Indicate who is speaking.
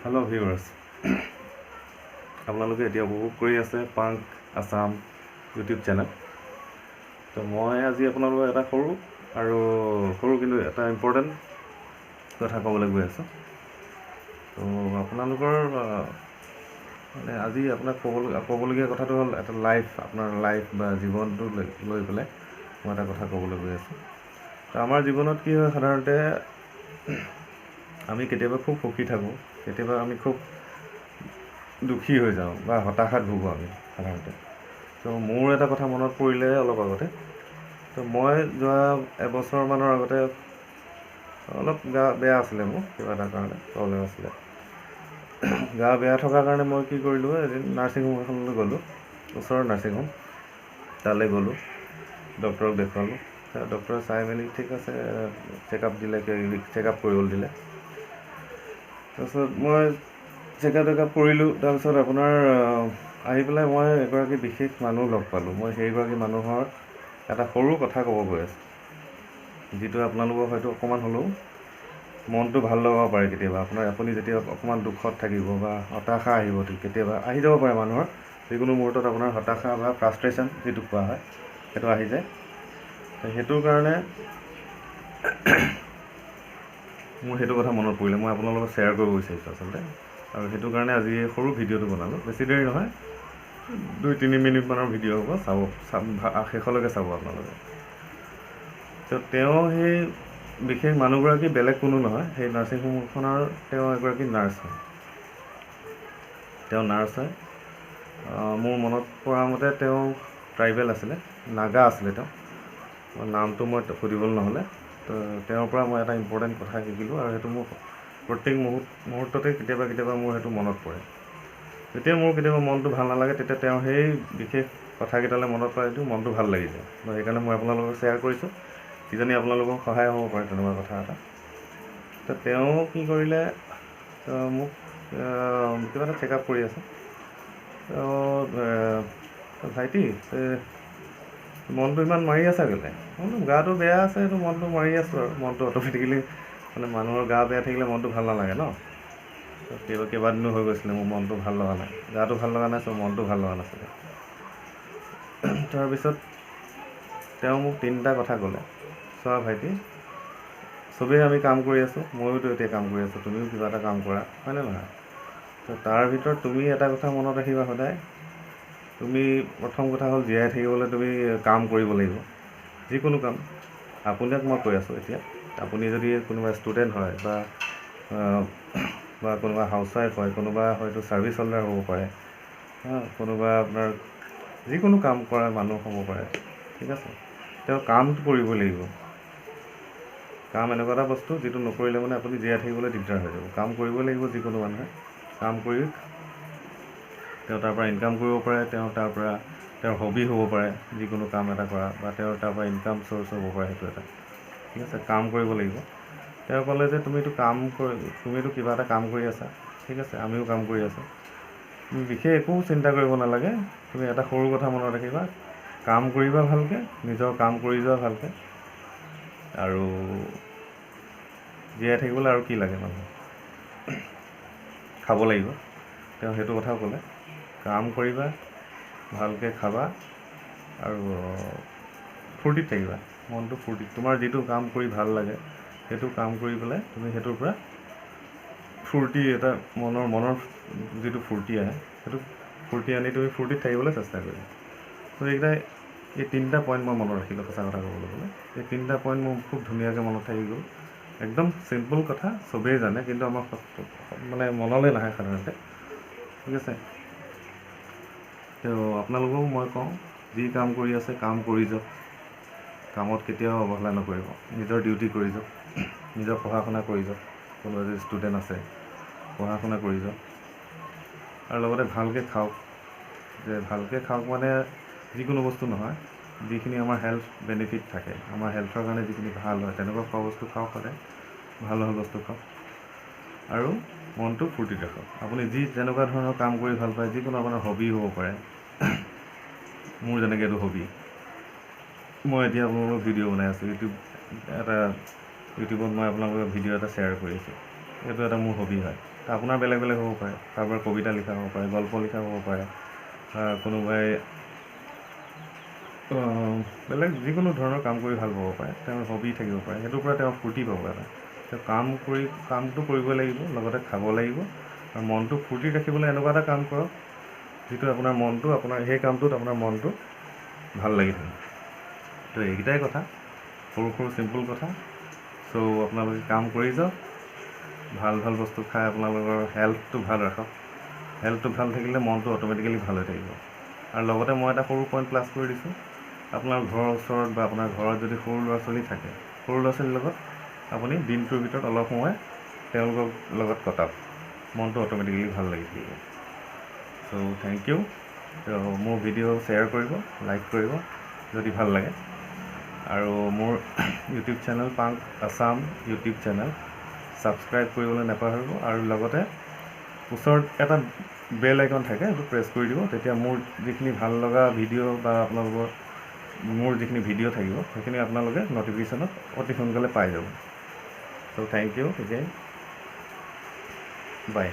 Speaker 1: Hello' viewers, আপোনালোকে এতিয়া উপভোগ কৰি আছে পাংক আছাম ইউটিউব চেনেল। তো মই আজি আপোনালোকক এটা সৰু কিন্তু এটা ইম্পৰ্টেণ্ট কথা ক'বলৈ গৈ আছোঁ। তো আপোনালোকৰ মানে আজি আপোনাক ক'বলগীয়া কথাটো হ'ল এটা আপোনাৰ লাইফ বা জীৱনটো লৈ পেলাই মই এটা কথা ক'বলৈ গৈ আছোঁ। তো আমাৰ জীৱনত কি হয়, সাধাৰণতে আমি কেতিয়াবা খুব সুখী থাকোঁ, কেতিয়াবা আমি খুব দুখী হৈ যাওঁ বা হতাশাত ভুগোঁ আমি সাধাৰণতে। তো মোৰ এটা কথা মনত পৰিলে অলপ আগতে। তো মই যোৱা এবছৰমানৰ আগতে অলপ গা বেয়া আছিলে, মোৰ কিবা এটা কাৰণে প্ৰব্লেম আছিলে। গা বেয়া থকাৰ কাৰণে মই কি কৰিলোঁ, এদিন নাৰ্ছিং হোম এখনলৈ গ'লোঁ, ওচৰৰ নাৰ্ছিং হোম। তালৈ গ'লোঁ, ডক্টৰক দেখুৱালোঁ। ডক্টৰে চাই মেলি ঠিক আছে চেকআপ কৰিবলৈ দিলে। তাৰপিছত মই চেকআপ কৰিলোঁ। তাৰপিছত আপোনাৰ আহি পেলাই মই এগৰাকী বিশেষ মানুহ লগ পালোঁ। মই সেইগৰাকী মানুহৰ এটা সৰু কথা ক'ব গৈ আছোঁ, যিটো আপোনালোকৰ হয়তো অকণমান হ'লেও মনটো ভাল লগাব পাৰে। কেতিয়াবা আপুনি যেতিয়া অকণমান দুখত থাকিব বা হতাশা আহিব, কেতিয়াবা আহি যাব পাৰে মানুহৰ যিকোনো মুহূৰ্তত আপোনাৰ হতাশা বা ফ্ৰাষ্ট্ৰেশ্যন যিটো কোৱা হয়, সেইটো আহি যায়। সেইটোৰ কাৰণে মোৰ সেইটো কথা মনত পৰিলে, মই আপোনালোকৰ লগত শ্বেয়াৰ কৰিব বিচাৰিছোঁ আচলতে। আৰু সেইটো কাৰণে আজি এই সৰু ভিডিঅ'টো বনালোঁ। বেছি দেৰি নহয়, 2-3 মিনিটমানৰ ভিডিঅ' হ'ব, শেষলৈকে চাব আপোনালোকে। তো তেওঁ সেই বিশেষ মানুহগৰাকী বেলেগ কোনো নহয়, সেই নাৰ্ছিং হোমখনৰ তেওঁ এগৰাকী নাৰ্ছ হয়। তেওঁ নাৰ্ছ হয়। মোৰ মনত পৰা মতে তেওঁ ট্ৰাইবেল আছিলে, নাগা আছিলে। তেওঁ নামটো মই সুধিবলৈ নহ'লে। তো তেওঁৰ পৰা মই এটা ইম্পৰ্টেণ্ট কথা শিকিলোঁ, আৰু সেইটো মোৰ প্ৰত্যেক মুহূৰ্ততে কেতিয়াবা মোৰ সেইটো মনত পৰে। যেতিয়া মোৰ কেতিয়াবা মনটো ভাল নালাগে, তেতিয়া তেওঁ সেই বিশেষ কথাকেইটালৈ মনত পেলাই দিওঁ, মনটো ভাল লাগি যায়। সেইকাৰণে মই আপোনালোকক শ্বেয়াৰ কৰিছোঁ, কিজানি আপোনালোকৰ সহায় হ'ব পাৰে তেনেকুৱা কথা এটা। তো তেওঁ কি কৰিলে, মোক কিবা এটা চেকআপ কৰি আছে। ভাইটি মনটো ইমান মাৰি আছা কেলৈ? গাটো বেয়া আছে, এইটো মনটো মাৰি আছোঁ। আৰু মনটো অট'মেটিকেলি মানুহৰ গা বেয়া থাকিলে মনটো ভাল নালাগে ন। কেইবাদিনো হৈ গৈছিলে মোৰ মনটো ভাল লগা নাই, গাটো ভাল লগা নাই, মনটো ভাল লগা নাছিলে। তাৰপিছত তেওঁ মোক 3টা কথা ক'লে। চোৱা ভাইটি, চবেই আমি কাম কৰি আছোঁ, ময়োতো এতিয়া কাম কৰি আছোঁ, তুমিও কিবা এটা কাম কৰা, হয়নে নহয়? তো তাৰ ভিতৰত তুমি এটা কথা মনত ৰাখিবা সদায়, তুমি প্ৰথম কথা হ'ল জীয়াই থাকিবলৈ তুমি কাম কৰিব লাগিব, যিকোনো কাম। আপোনাক মই কৈ আছোঁ এতিয়া, আপুনি যদি কোনোবা ষ্টুডেণ্ট হয় বা কোনোবা হাউচৱাইফ হয়, কোনোবা হয়তো ছাৰ্ভিচ হোল্ডাৰ হ'ব পাৰে, কোনোবা আপোনাৰ যিকোনো কাম কৰা মানুহ হ'ব পাৰে, ঠিক আছে। তেওঁ কামটো কৰিব লাগিব। কাম এনেকুৱা এটা বস্তু যিটো নকৰিলে আপুনি জীয়াই থাকিবলৈ দিগদাৰ হৈ যাব। কাম কৰিব লাগিব যিকোনো মানুহে। কাম কৰি তেওঁ তাৰ পৰা ইনকাম কৰিব পাৰে, তেওঁৰ হবি হ'ব পাৰে যিকোনো কাম এটা কৰা, বা তেওঁৰ তাৰ পৰা ইনকাম চ'ৰ্চ হ'ব পাৰে, সেইটো এটা, ঠিক আছে। কাম কৰিব লাগিব। তেওঁ ক'লে যে তুমিতো কিবা এটা কাম কৰি আছা, ঠিক আছে, আমিও কাম কৰি আছোঁ, তুমি বিশেষ একো চিন্তা কৰিব নালাগে। তুমি এটা সৰু কথা মনত ৰাখিবা, কাম কৰিবা ভালকৈ, নিজৰ কাম কৰি যোৱা ভালকৈ, আৰু জীয়াই থাকিবলৈ আৰু কি লাগে মানুহ, খাব লাগিব। তেওঁ সেইটো কথাও ক'লে, কাম কৰিবা, ভালকৈ খাবা, আৰু ফূৰ্তিত থাকিবা, মনটো ফূৰ্তিত। তোমাৰ যিটো কাম কৰি ভাল লাগে, সেইটো কাম কৰি পেলাই তুমি সেইটোৰ পৰা ফূৰ্তি এটা মনৰ যিটো ফূৰ্তি আহে, সেইটো ফূৰ্তি আনি তুমি ফূৰ্তিত থাকিবলৈ চেষ্টা কৰিবা। তো এই 3টা পইণ্ট মই মনত ৰাখিলোঁ। সঁচা কথা ক'বলৈ গ'লে এই 3টা পইণ্ট মোৰ খুব ধুনীয়াকৈ মনত থাকি গ'ল। একদম চিম্পল কথা, চবেই জানে, কিন্তু আমাৰ মনলৈ নাহে সাধাৰণতে, ঠিক আছে। তো আপোনালোকেও মই কওঁ, যি কাম কৰি আছে কাম কৰি যাওক, কামত কেতিয়াও অৱহেলা নকৰিব, নিজৰ ডিউটি কৰি যাওক, নিজৰ পঢ়া শুনা কৰি যাওক। কোনোবা যদি ষ্টুডেণ্ট আছে, পঢ়া শুনা কৰি যাওক, আৰু লগতে ভালকৈ খাওক। ভালকৈ খাওক যিকোনো বস্তু নহয়, যিখিনি আমাৰ হেল্থ বেনিফিট থাকে, আমাৰ হেল্থৰ কাৰণে যিখিনি ভাল হয়, তেনেকুৱা খোৱা বস্তু খাওক সদায়, ভাল বস্তু খাওক, আৰু মনটো ফূৰ্তিত ৰাখক। আপুনি যেনেকুৱা ধৰণৰ কাম কৰি ভাল পায়, যিকোনো আপোনাৰ হবি হ'ব পাৰে। মোৰ যেনেকৈ এইটো হবি, মই এতিয়া আপোনালোকক ভিডিঅ' বনাই আছোঁ, ইউটিউবত মই আপোনালোকক ভিডিঅ' এটা শ্বেয়াৰ কৰি আছোঁ, এইটো এটা মোৰ হবি হয়। আপোনাৰ বেলেগ বেলেগ হ'ব পাৰে, কাৰোবাৰ কবিতা লিখা হ'ব পাৰে, গল্প লিখা হ'ব পাৰে, কোনোবাই বেলেগ যিকোনো ধৰণৰ কাম কৰি ভাল পাব পাৰে, তেওঁৰ হবি থাকিব পাৰে, সেইটোৰ পৰা তেওঁ ফূৰ্তি পাব এটা। তেওঁ কামটো কৰিব লাগিব, লগতে খাব লাগিব, আৰু মনটো ফূৰ্তি ৰাখিবলৈ এনেকুৱা এটা কাম কৰক যিটো আপোনাৰ সেই কামটোত আপোনাৰ মনটো ভাল লাগি থাকে। তো এইকেইটাই কথা, সৰু সৰু চিম্পুল কথা। চ' আপোনালোকে কাম কৰি যাওক, ভাল ভাল বস্তু খাই আপোনালোকৰ হেল্থটো ভাল ৰাখক। হেল্থটো ভাল থাকিলে মনটো অট'মেটিকেলি ভাল হৈ থাকিব। আৰু লগতে মই এটা সৰু পইণ্ট প্লাছ কৰি দিছোঁ, আপোনাৰ ঘৰৰ ওচৰত বা আপোনাৰ ঘৰত যদি সৰু ল'ৰা ছোৱালী থাকে, সৰু ল'ৰা ছোৱালীৰ লগত আপুনি দিনটোৰ ভিতৰত অলপ সময় তেওঁলোকৰ লগত কটাওক, মনটো অট'মেটিকেলি ভাল লাগি থাকিব। চ' থেংক ইউ। মোৰ ভিডিঅ' শ্বেয়াৰ কৰিব, লাইক কৰিব যদি ভাল লাগে, আৰু মোৰ YouTube channel punk Assam YouTube channel subscribe কৰিবলৈ নাপাহৰিব, আৰু লগতে ওচৰত এটা বেল আইকন থাকে, সেইটো প্ৰেছ কৰি দিব। তেতিয়া মোৰ যিখিনি ভাল লগা ভিডিঅ' বা আপোনালোকৰ মোৰ যিখিনি ভিডিঅ' থাকিব সেইখিনি আপোনালোকে নটিফিকেশ্যনত অতি সোনকালে পাই যাব। চ' থেংক ইউ এগেইন, বাই।